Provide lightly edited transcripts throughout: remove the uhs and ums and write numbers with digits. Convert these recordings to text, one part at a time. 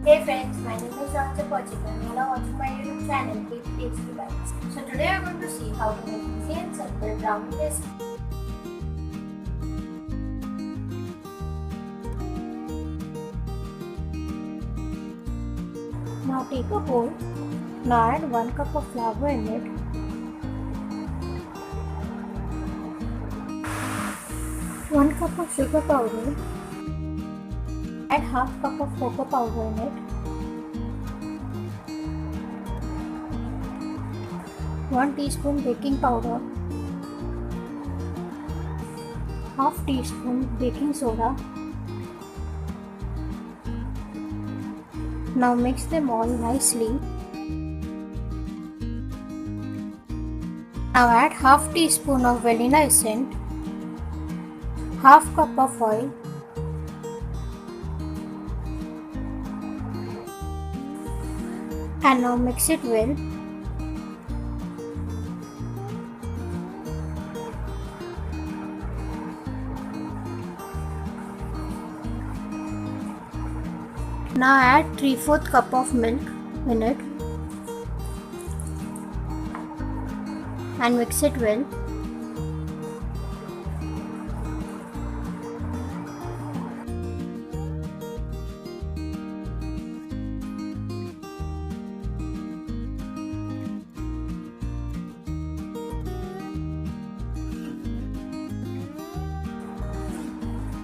Hey friends, my name is Fudge and you are watching my YouTube channel Keep Tasty Bites. So today we are going to see how to make easy and simple brownie recipe. Now take a bowl. Now add 1 cup of flour in it. One cup of sugar powder. Add half cup of cocoa powder in it. 1 teaspoon baking powder. Half teaspoon baking soda. Now mix them all nicely. Now add half teaspoon of vanilla essence, half cup of oil, and now mix it well. Now add 3/4 cup of milk in it and mix it well.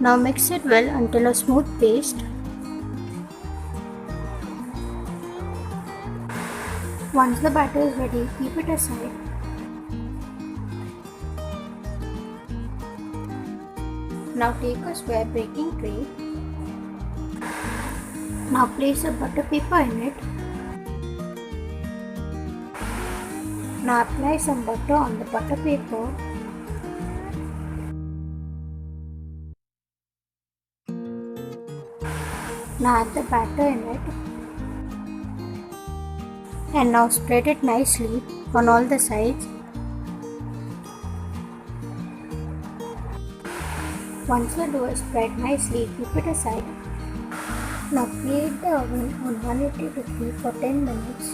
Now mix it well until a smooth paste. Once the batter is ready, keep it aside. Now take a square baking tray. Now place a butter paper in it. Now apply some butter on the butter paper. Now add the batter in it. And now spread it nicely on all the sides. Once the dough is spread nicely, keep it aside. Now preheat the oven on 180 degrees for 10 minutes.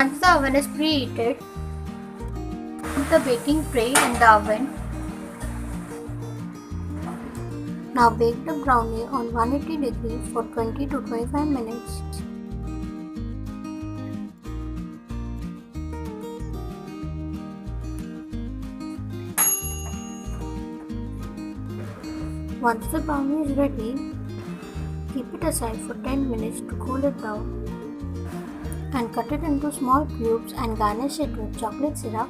Once the oven is preheated, put the baking tray in the oven. Now bake the brownie on 180 degrees for 20 to 25 minutes. Once the brownie is ready, keep it aside for 10 minutes to cool it down and cut it into small cubes and garnish it with chocolate syrup.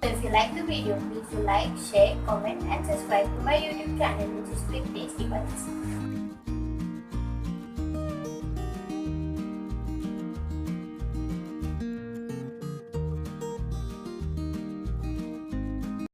If you like the video, please do like, share, comment and subscribe to my YouTube channel which is Quick Tasty Bites.